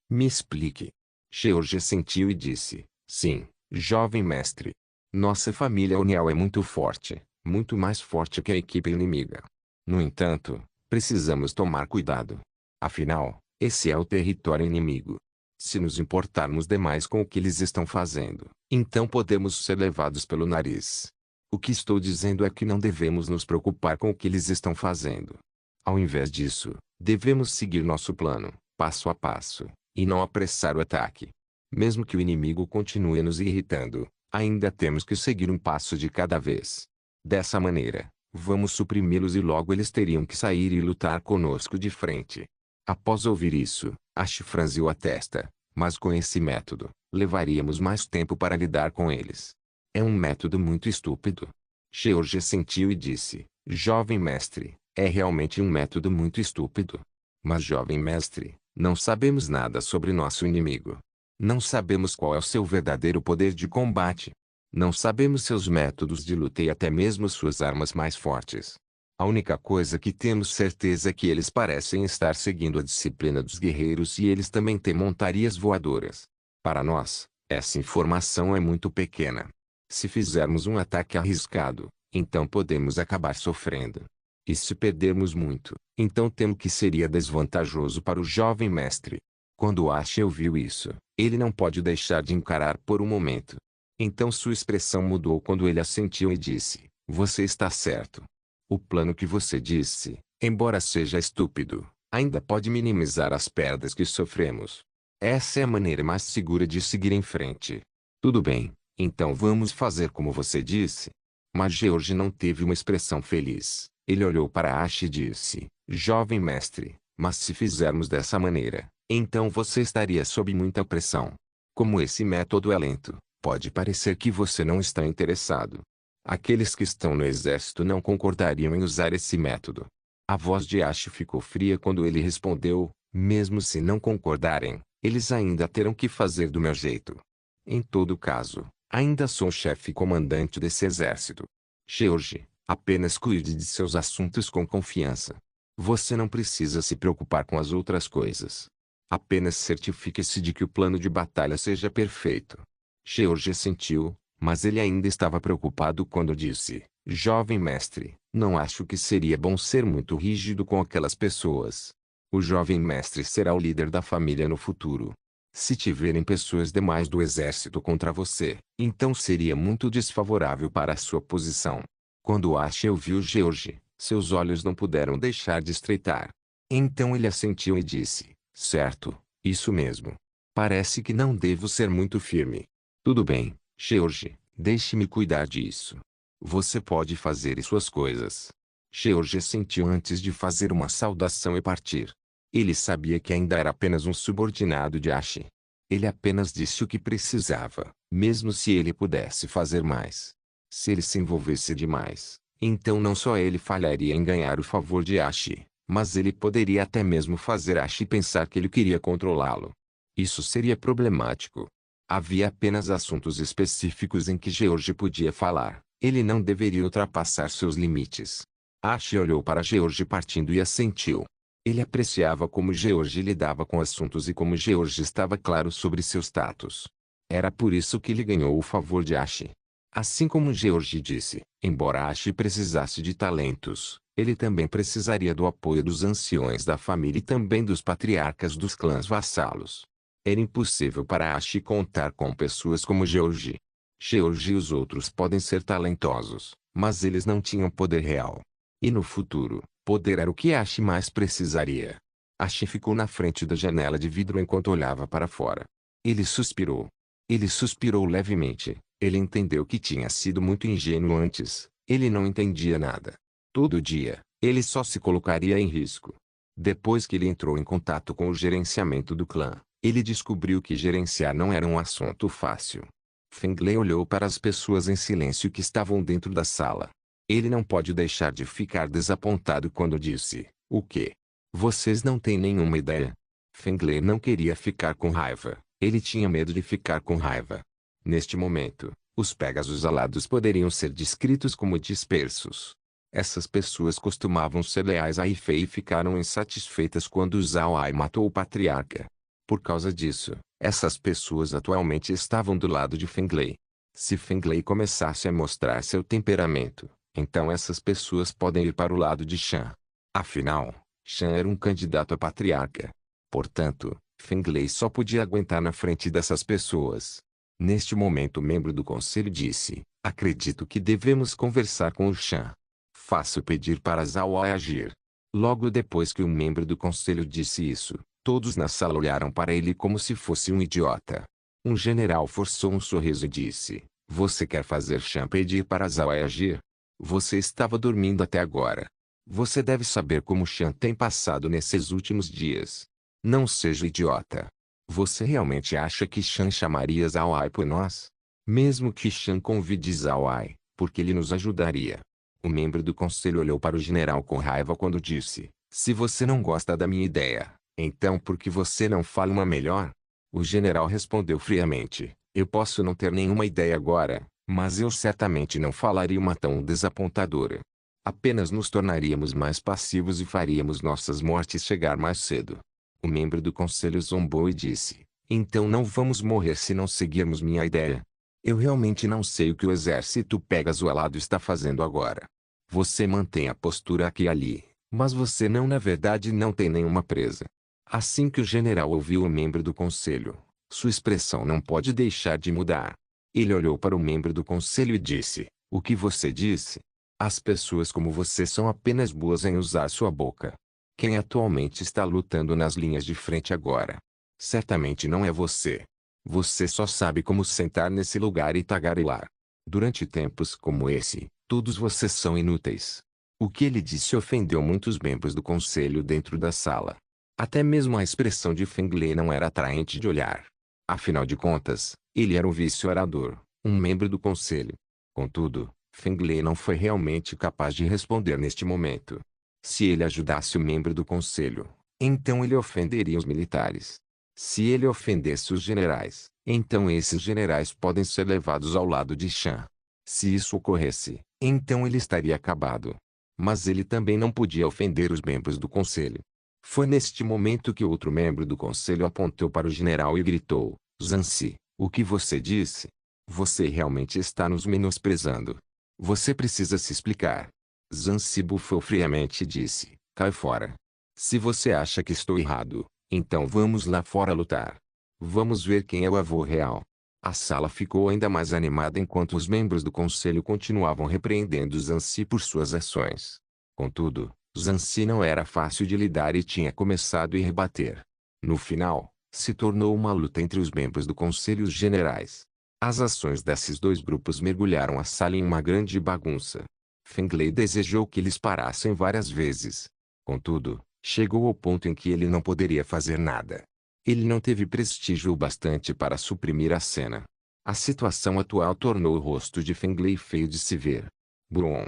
me explique. George assentiu e disse: sim, jovem mestre. Nossa família O'Neill é muito forte, muito mais forte que a equipe inimiga. No entanto, precisamos tomar cuidado. Afinal, esse é o território inimigo. Se nos importarmos demais com o que eles estão fazendo, então podemos ser levados pelo nariz. O que estou dizendo é que não devemos nos preocupar com o que eles estão fazendo. Ao invés disso, devemos seguir nosso plano, passo a passo, e não apressar o ataque. Mesmo que o inimigo continue nos irritando, ainda temos que seguir um passo de cada vez. Dessa maneira, vamos suprimi-los e logo eles teriam que sair e lutar conosco de frente. Após ouvir isso, Ash franziu a testa. Mas com esse método, levaríamos mais tempo para lidar com eles. É um método muito estúpido. George assentiu e disse: jovem mestre, é realmente um método muito estúpido. Mas jovem mestre, não sabemos nada sobre nosso inimigo. Não sabemos qual é o seu verdadeiro poder de combate. Não sabemos seus métodos de luta e até mesmo suas armas mais fortes. A única coisa que temos certeza é que eles parecem estar seguindo a disciplina dos guerreiros e eles também têm montarias voadoras. Para nós, essa informação é muito pequena. Se fizermos um ataque arriscado, então podemos acabar sofrendo. E se perdermos muito, então temo que seria desvantajoso para o jovem mestre. Quando Ash ouviu isso, ele não pode deixar de encarar por um momento. Então sua expressão mudou quando ele assentiu e disse: você está certo. O plano que você disse, embora seja estúpido, ainda pode minimizar as perdas que sofremos. Essa é a maneira mais segura de seguir em frente. Tudo bem, então vamos fazer como você disse. Mas George não teve uma expressão feliz. Ele olhou para Ash e disse: jovem mestre, mas se fizermos dessa maneira, então você estaria sob muita pressão. Como esse método é lento, pode parecer que você não está interessado. Aqueles que estão no exército não concordariam em usar esse método. A voz de Ash ficou fria quando ele respondeu: mesmo se não concordarem, eles ainda terão que fazer do meu jeito. Em todo caso, ainda sou o chefe comandante desse exército. George, apenas cuide de seus assuntos com confiança. Você não precisa se preocupar com as outras coisas. Apenas certifique-se de que o plano de batalha seja perfeito. George assentiu. Mas ele ainda estava preocupado quando disse: jovem mestre, não acho que seria bom ser muito rígido com aquelas pessoas. O jovem mestre será o líder da família no futuro. Se tiverem pessoas demais do exército contra você, então seria muito desfavorável para a sua posição. Quando Ash ouviu George, seus olhos não puderam deixar de estreitar. Então ele assentiu e disse: certo, isso mesmo. Parece que não devo ser muito firme. Tudo bem. George, deixe-me cuidar disso. Você pode fazer suas coisas. George sentiu antes de fazer uma saudação e partir. Ele sabia que ainda era apenas um subordinado de Ashi. Ele apenas disse o que precisava, mesmo se ele pudesse fazer mais. Se ele se envolvesse demais, então não só ele falharia em ganhar o favor de Ashi, mas ele poderia até mesmo fazer Ashi pensar que ele queria controlá-lo. Isso seria problemático. Havia apenas assuntos específicos em que George podia falar. Ele não deveria ultrapassar seus limites. Ashi olhou para George partindo e assentiu. Ele apreciava como George lidava com assuntos e como George estava claro sobre seu status. Era por isso que ele ganhou o favor de Ashi. Assim como George disse, embora Ashi precisasse de talentos, ele também precisaria do apoio dos anciões da família e também dos patriarcas dos clãs vassalos. Era impossível para Ashi contar com pessoas como George. George e os outros podem ser talentosos, mas eles não tinham poder real. E no futuro, poder era o que Ashi mais precisaria. Ashi ficou na frente da janela de vidro enquanto olhava para fora. Ele suspirou. Ele suspirou levemente. Ele entendeu que tinha sido muito ingênuo antes. Ele não entendia nada. Todo dia, ele só se colocaria em risco. Depois que ele entrou em contato com o gerenciamento do clã, ele descobriu que gerenciar não era um assunto fácil. Feng olhou para as pessoas em silêncio que estavam dentro da sala. Ele não pode deixar de ficar desapontado quando disse, o quê? Vocês não têm nenhuma ideia. Feng não queria ficar com raiva. Ele tinha medo de ficar com raiva. Neste momento, os Pegasus alados poderiam ser descritos como dispersos. Essas pessoas costumavam ser leais a Ifei e ficaram insatisfeitas quando Zhao Ai matou o patriarca. Por causa disso, essas pessoas atualmente estavam do lado de Feng Lei. Se Feng Lei começasse a mostrar seu temperamento, então essas pessoas podem ir para o lado de Shan. Afinal, Shan era um candidato a patriarca. Portanto, Feng Lei só podia aguentar na frente dessas pessoas. Neste momento o membro do conselho disse, acredito que devemos conversar com o Shan. Faço pedir para Zhao Ai agir. Logo depois que o membro do conselho disse isso, todos na sala olharam para ele como se fosse um idiota. Um general forçou um sorriso e disse, você quer fazer Shan pedir para Zhao Ai agir? Você estava dormindo até agora. Você deve saber como Shan tem passado nesses últimos dias. Não seja idiota. Você realmente acha que Shan chamaria Zhao Ai por nós? Mesmo que Shan convide Zhao Ai, porque ele nos ajudaria. O membro do conselho olhou para o general com raiva quando disse, se você não gosta da minha ideia, então por que você não fala uma melhor? O general respondeu friamente, eu posso não ter nenhuma ideia agora, mas eu certamente não falaria uma tão desapontadora. Apenas nos tornaríamos mais passivos e faríamos nossas mortes chegar mais cedo. O membro do conselho zombou e disse, então não vamos morrer se não seguirmos minha ideia. Eu realmente não sei o que o exército Pegasus alado está fazendo agora. Você mantém a postura aqui e ali, mas você não na verdade não tem nenhuma presa. Assim que o general ouviu o membro do conselho, sua expressão não pode deixar de mudar. Ele olhou para o membro do conselho e disse, o que você disse? As pessoas como você são apenas boas em usar sua boca. Quem atualmente está lutando nas linhas de frente agora? Certamente não é você. Você só sabe como sentar nesse lugar e tagarelar. Durante tempos como esse, todos vocês são inúteis. O que ele disse ofendeu muitos membros do conselho dentro da sala. Até mesmo a expressão de Feng Lei não era atraente de olhar. Afinal de contas, ele era um vice-orador, um membro do conselho. Contudo, Feng Lei não foi realmente capaz de responder neste momento. Se ele ajudasse o membro do conselho, então ele ofenderia os militares. Se ele ofendesse os generais, então esses generais podem ser levados ao lado de Shan. Se isso ocorresse, então ele estaria acabado. Mas ele também não podia ofender os membros do conselho. Foi neste momento que outro membro do conselho apontou para o general e gritou, Zanci, o que você disse? Você realmente está nos menosprezando. Você precisa se explicar. Zanci bufou friamente e disse, cai fora. Se você acha que estou errado, então vamos lá fora lutar. Vamos ver quem é o avô real. A sala ficou ainda mais animada enquanto os membros do conselho continuavam repreendendo Zanci por suas ações. Contudo, Zanci não era fácil de lidar e tinha começado a rebater. No final, se tornou uma luta entre os membros do conselho e os generais. As ações desses dois grupos mergulharam a sala em uma grande bagunça. Feng Lei desejou que eles parassem várias vezes. Contudo, chegou ao ponto em que ele não poderia fazer nada. Ele não teve prestígio o bastante para suprimir a cena. A situação atual tornou o rosto de Feng Lei feio de se ver. Brum!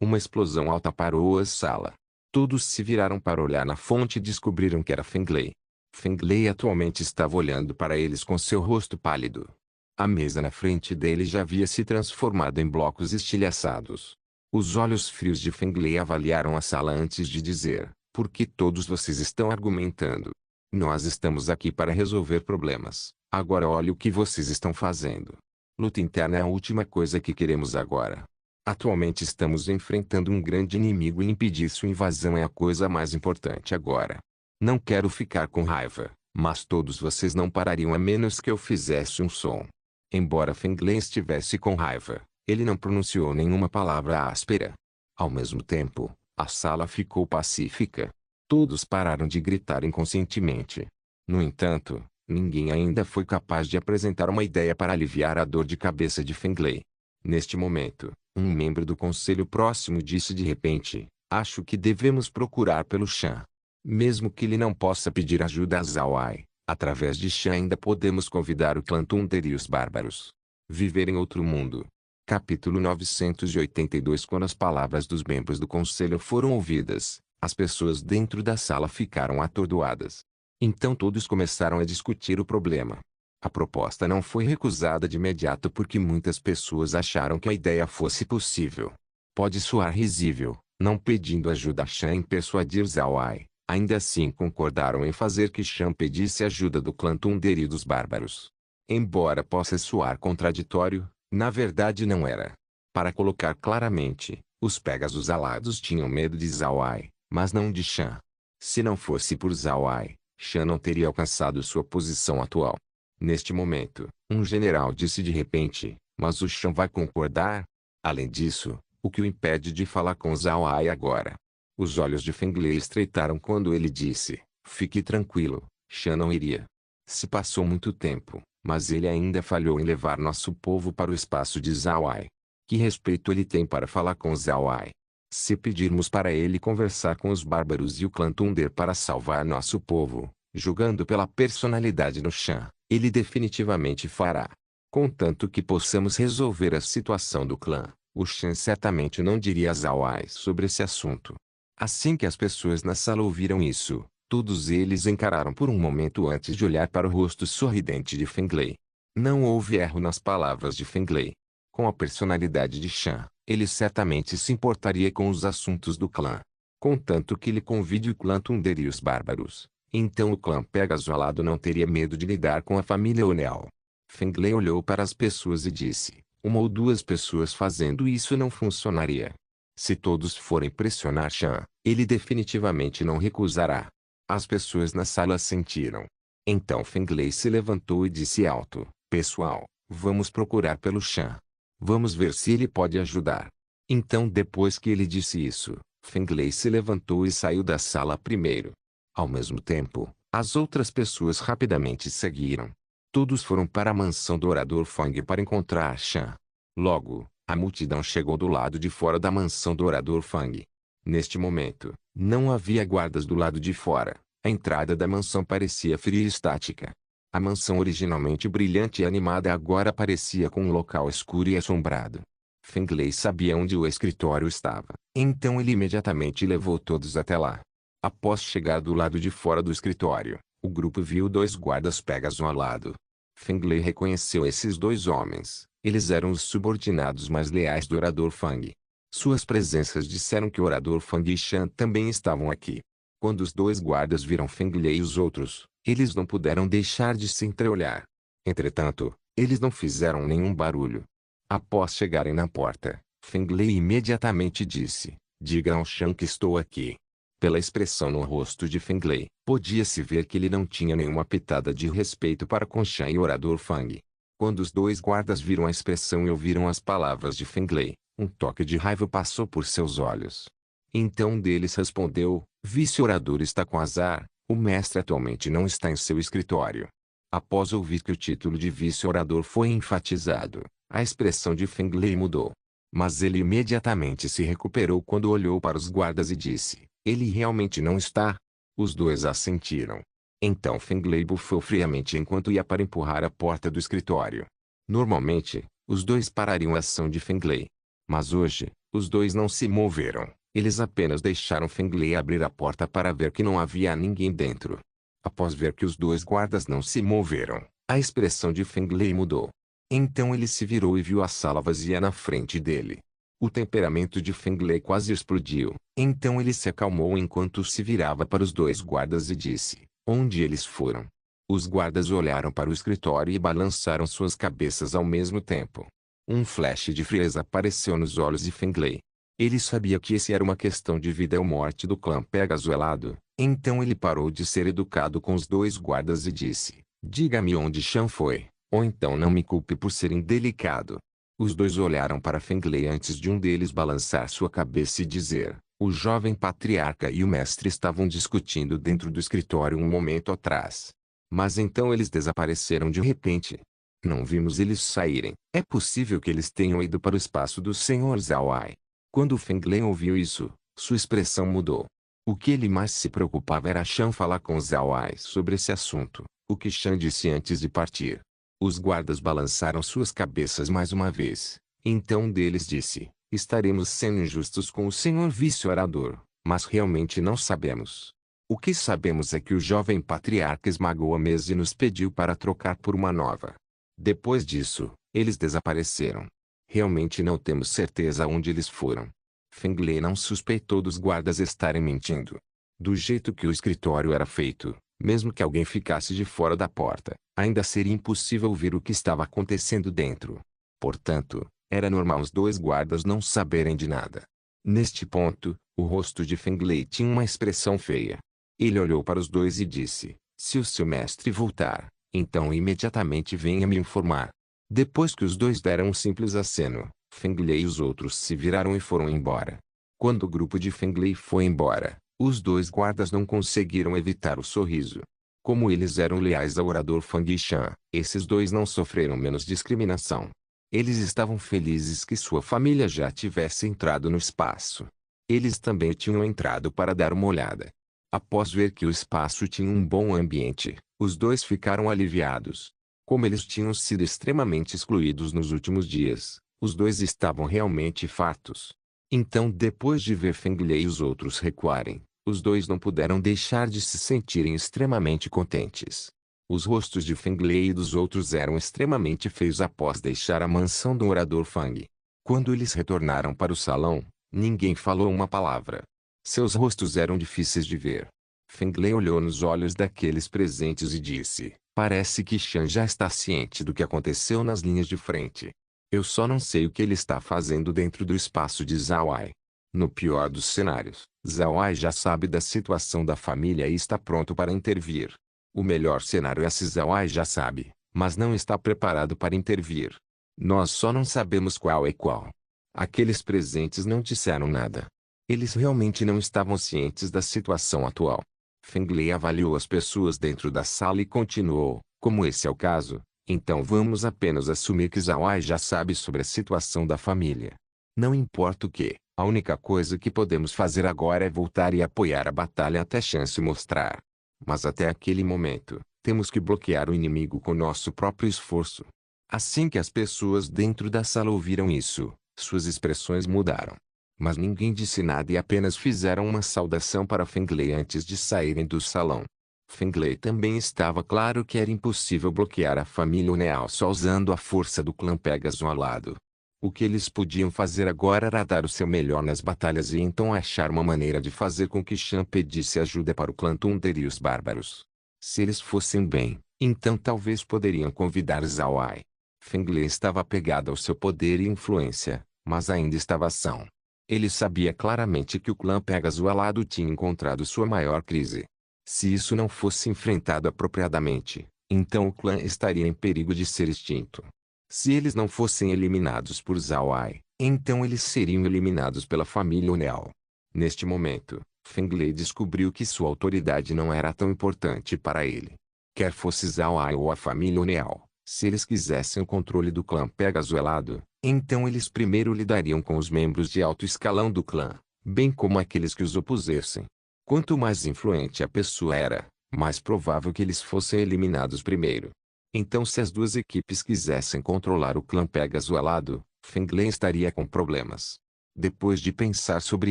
Uma explosão alta parou a sala. Todos se viraram para olhar na fonte e descobriram que era Feng Lei. Feng Lei atualmente estava olhando para eles com seu rosto pálido. A mesa na frente dele já havia se transformado em blocos estilhaçados. Os olhos frios de Feng Lei avaliaram a sala antes de dizer: por que todos vocês estão argumentando? Nós estamos aqui para resolver problemas. Agora olhe o que vocês estão fazendo. Luta interna é a última coisa que queremos agora. Atualmente estamos enfrentando um grande inimigo e impedir sua invasão é a coisa mais importante agora. Não quero ficar com raiva, mas todos vocês não parariam a menos que eu fizesse um som. Embora Feng Lei estivesse com raiva, ele não pronunciou nenhuma palavra áspera. Ao mesmo tempo, a sala ficou pacífica. Todos pararam de gritar inconscientemente. No entanto, ninguém ainda foi capaz de apresentar uma ideia para aliviar a dor de cabeça de Feng Lei. Neste momento, um membro do conselho próximo disse de repente: acho que devemos procurar pelo Shan. Mesmo que ele não possa pedir ajuda a Zhao Ai, através de Shan ainda podemos convidar o clã Thunder e os bárbaros. Viver em outro mundo. Capítulo 982. Quando as palavras dos membros do conselho foram ouvidas, as pessoas dentro da sala ficaram atordoadas. Então todos começaram a discutir o problema. A proposta não foi recusada de imediato porque muitas pessoas acharam que a ideia fosse possível. Pode soar risível, não pedindo ajuda a Shan em persuadir Zhao Ai. Ainda assim concordaram em fazer que Shan pedisse ajuda do clã Thunder e dos bárbaros. Embora possa soar contraditório, na verdade não era. Para colocar claramente, os Pegasus alados tinham medo de Zhao Ai, mas não de Shan. Se não fosse por Zhao Ai, Shan não teria alcançado sua posição atual. Neste momento, um general disse de repente: mas o Shan vai concordar? Além disso, o que o impede de falar com Zhao Ai agora? Os olhos de Feng Lei estreitaram quando ele disse: fique tranquilo, Shan não iria. Se passou muito tempo, mas ele ainda falhou em levar nosso povo para o espaço de Zhao Ai. Que respeito ele tem para falar com Zhao Ai? Se pedirmos para ele conversar com os bárbaros e o clã Thunder para salvar nosso povo, julgando pela personalidade do Shan, ele definitivamente fará. Contanto que possamos resolver a situação do clã, o Shan certamente não diria a Zhao Ai sobre esse assunto. Assim que as pessoas na sala ouviram isso, todos eles encararam por um momento antes de olhar para o rosto sorridente de Feng Lei. Não houve erro nas palavras de Feng Lei. Com a personalidade de Shan, ele certamente se importaria com os assuntos do clã. Contanto que ele convide o clã Thunder e os bárbaros, então o clã Pegasus alado não teria medo de lidar com a família Onel. Feng Lei olhou para as pessoas e disse: uma ou duas pessoas fazendo isso não funcionaria. Se todos forem pressionar Shan, ele definitivamente não recusará. As pessoas na sala sentiram. Então Feng Lei se levantou e disse alto: pessoal, vamos procurar pelo Shan. Vamos ver se ele pode ajudar. Então depois que ele disse isso, Feng Lei se levantou e saiu da sala primeiro. Ao mesmo tempo, as outras pessoas rapidamente seguiram. Todos foram para a mansão do orador Fang para encontrar Shan. Logo, a multidão chegou do lado de fora da mansão do orador Fang. Neste momento, não havia guardas do lado de fora. A entrada da mansão parecia fria e estática. A mansão originalmente brilhante e animada agora parecia com um local escuro e assombrado. Feng Lei sabia onde o escritório estava, então ele imediatamente levou todos até lá. Após chegar do lado de fora do escritório, o grupo viu dois guardas Pegasus ao lado. Feng Lei reconheceu esses dois homens. Eles eram os subordinados mais leais do orador Fang. Suas presenças disseram que o orador Fang e Shan também estavam aqui. Quando os dois guardas viram Feng Lei e os outros, eles não puderam deixar de se entreolhar. Entretanto, eles não fizeram nenhum barulho. Após chegarem na porta, Feng Lei imediatamente disse: diga ao Shan que estou aqui. Pela expressão no rosto de Feng Lei, podia-se ver que ele não tinha nenhuma pitada de respeito para com Shan e o orador Fang. Quando os dois guardas viram a expressão e ouviram as palavras de Feng Lei, um toque de raiva passou por seus olhos. Então um deles respondeu: vice-orador está com azar, o mestre atualmente não está em seu escritório. Após ouvir que o título de vice-orador foi enfatizado, a expressão de Feng Lei mudou. Mas ele imediatamente se recuperou quando olhou para os guardas e disse: ele realmente não está? Os dois assentiram. Então Feng bufou friamente enquanto ia para empurrar a porta do escritório. Normalmente, os dois parariam a ação de Feng. Mas hoje, os dois não se moveram. Eles apenas deixaram Feng abrir a porta para ver que não havia ninguém dentro. Após ver que os dois guardas não se moveram, a expressão de Feng mudou. Então ele se virou e viu a sala vazia na frente dele. O temperamento de Feng quase explodiu. Então ele se acalmou enquanto se virava para os dois guardas e disse: onde eles foram? Os guardas olharam para o escritório e balançaram suas cabeças ao mesmo tempo. Um flash de frieza apareceu nos olhos de Feng. Ele sabia que esse era uma questão de vida ou morte do clã Pegasus-Elado. Então ele parou de ser educado com os dois guardas e disse: diga-me onde Shan foi, ou então não me culpe por ser indelicado. Os dois olharam para Feng antes de um deles balançar sua cabeça e dizer: o jovem patriarca e o mestre estavam discutindo dentro do escritório um momento atrás. Mas então eles desapareceram de repente. Não vimos eles saírem. É possível que eles tenham ido para o espaço do Sr. Zawai. Quando Feng ouviu isso, sua expressão mudou. O que ele mais se preocupava era Shan falar com Zawai sobre esse assunto, o que Shan disse antes de partir. Os guardas balançaram suas cabeças mais uma vez. Então um deles disse: estaremos sendo injustos com o senhor vice-orador, mas realmente não sabemos. O que sabemos é que o jovem patriarca esmagou a mesa e nos pediu para trocar por uma nova. Depois disso, eles desapareceram. Realmente não temos certeza onde eles foram. Feng não suspeitou dos guardas estarem mentindo. Do jeito que o escritório era feito, mesmo que alguém ficasse de fora da porta, ainda seria impossível ver o que estava acontecendo dentro. Portanto, era normal os dois guardas não saberem de nada. Neste ponto, o rosto de Feng tinha uma expressão feia. Ele olhou para os dois e disse: se o seu mestre voltar, então imediatamente venha me informar. Depois que os dois deram um simples aceno, Feng e os outros se viraram e foram embora. Quando o grupo de Feng foi embora, os dois guardas não conseguiram evitar o sorriso. Como eles eram leais ao orador Fang Yishan, esses dois não sofreram menos discriminação. Eles estavam felizes que sua família já tivesse entrado no espaço. Eles também tinham entrado para dar uma olhada. Após ver que o espaço tinha um bom ambiente, os dois ficaram aliviados. Como eles tinham sido extremamente excluídos nos últimos dias, os dois estavam realmente fartos. Então, depois de ver Feng e os outros recuarem, os dois não puderam deixar de se sentirem extremamente contentes. Os rostos de Feng e dos outros eram extremamente feios após deixar a mansão do orador Fang. Quando eles retornaram para o salão, ninguém falou uma palavra. Seus rostos eram difíceis de ver. Feng olhou nos olhos daqueles presentes e disse: parece que Shan já está ciente do que aconteceu nas linhas de frente. Eu só não sei o que ele está fazendo dentro do espaço de Zawai. No pior dos cenários, Zawai já sabe da situação da família e está pronto para intervir. O melhor cenário é se Zawai já sabe, mas não está preparado para intervir. Nós só não sabemos qual é qual. Aqueles presentes não disseram nada. Eles realmente não estavam cientes da situação atual. Feng avaliou as pessoas dentro da sala e continuou: como esse é o caso, então vamos apenas assumir que Zawai já sabe sobre a situação da família. Não importa o que, a única coisa que podemos fazer agora é voltar e apoiar a batalha até Shan se mostrar. Mas até aquele momento, temos que bloquear o inimigo com nosso próprio esforço. Assim que as pessoas dentro da sala ouviram isso, suas expressões mudaram. Mas ninguém disse nada e apenas fizeram uma saudação para Feng antes de saírem do salão. Feng também estava claro que era impossível bloquear a família Uneal só usando a força do clã Pegasus ao lado. O que eles podiam fazer agora era dar o seu melhor nas batalhas e então achar uma maneira de fazer com que Shan pedisse ajuda para o clã Thunder e os bárbaros. Se eles fossem bem, então talvez poderiam convidar Zawai. Feng estava apegado ao seu poder e influência, mas ainda estava são. Ele sabia claramente que o clã Pegasus alado tinha encontrado sua maior crise. Se isso não fosse enfrentado apropriadamente, então o clã estaria em perigo de ser extinto. Se eles não fossem eliminados por Zawai, então eles seriam eliminados pela família Uneal. Neste momento, Feng descobriu que sua autoridade não era tão importante para ele. Quer fosse Zawai ou a família Uneal, se eles quisessem o controle do clã Pegasus alado, Então eles primeiro lidariam com os membros de alto escalão do clã, bem como aqueles que os opusessem. Quanto mais influente a pessoa era, mais provável que eles fossem eliminados primeiro. Então se as duas equipes quisessem controlar o clã Pegasus alado, Feng Lei estaria com problemas. Depois de pensar sobre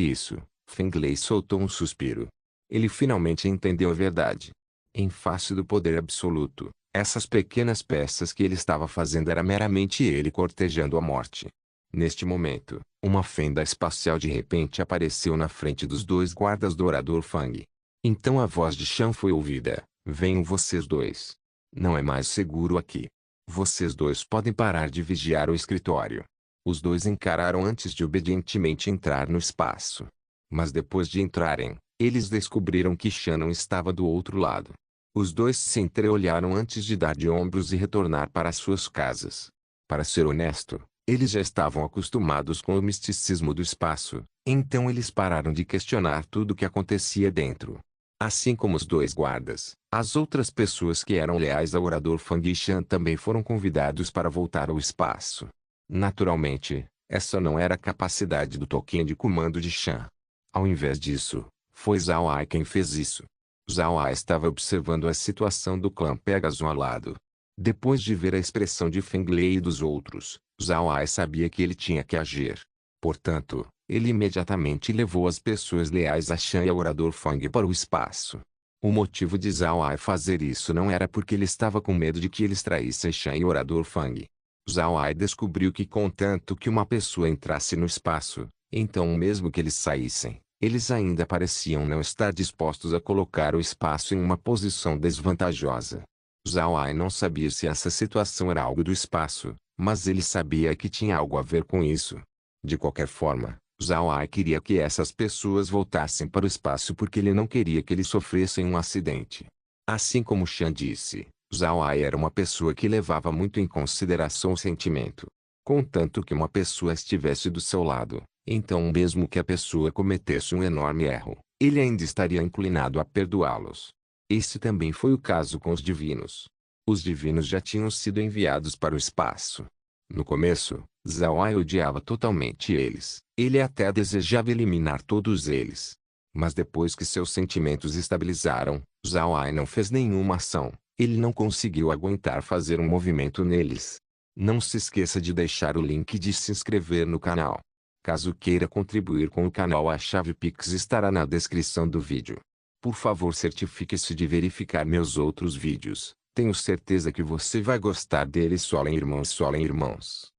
isso, Feng Lei soltou um suspiro. Ele finalmente entendeu a verdade. Em face do poder absoluto, essas pequenas peças que ele estava fazendo era meramente ele cortejando a morte. Neste momento, uma fenda espacial de repente apareceu na frente dos dois guardas do Orador Fang. Então a voz de Shan foi ouvida: venham vocês dois. Não é mais seguro aqui. Vocês dois podem parar de vigiar o escritório. Os dois encararam antes de obedientemente entrar no espaço. Mas depois de entrarem, eles descobriram que Shan não estava do outro lado. Os dois se entreolharam antes de dar de ombros e retornar para suas casas. Para ser honesto, eles já estavam acostumados com o misticismo do espaço, então eles pararam de questionar tudo o que acontecia dentro. Assim como os dois guardas, as outras pessoas que eram leais ao Orador Fang e Shan também foram convidados para voltar ao espaço. Naturalmente, essa não era a capacidade do token de comando de Shan. Ao invés disso, foi Zhao Ai quem fez isso. Zhao Ai estava observando a situação do clã Pegasus ao lado. Depois de ver a expressão de Feng Lei e dos outros, Zhao Ai sabia que ele tinha que agir. Portanto, ele imediatamente levou as pessoas leais a Shan e ao Orador Fang para o espaço. O motivo de Zhao Ai fazer isso não era porque ele estava com medo de que eles traíssem Shan e o Orador Fang. Zhao Ai descobriu que contanto que uma pessoa entrasse no espaço, então mesmo que eles saíssem, eles ainda pareciam não estar dispostos a colocar o espaço em uma posição desvantajosa. Zhao Ai não sabia se essa situação era algo do espaço, mas ele sabia que tinha algo a ver com isso. De qualquer forma, Zhao Ai queria que essas pessoas voltassem para o espaço porque ele não queria que eles sofressem um acidente. Assim como Shan disse, Zhao Ai era uma pessoa que levava muito em consideração o sentimento. Contanto que uma pessoa estivesse do seu lado, então mesmo que a pessoa cometesse um enorme erro, ele ainda estaria inclinado a perdoá-los. Esse também foi o caso com os divinos. Os divinos já tinham sido enviados para o espaço. No começo, Zhao Ai odiava totalmente eles. Ele até desejava eliminar todos eles. Mas depois que seus sentimentos estabilizaram, Zhao Ai não fez nenhuma ação. Ele não conseguiu aguentar fazer um movimento neles. Não se esqueça de deixar o link de se inscrever no canal. Caso queira contribuir com o canal, a chave Pix estará na descrição do vídeo. Por favor, certifique-se de verificar meus outros vídeos. Tenho certeza que você vai gostar deles. Solem irmãos, solem irmãos.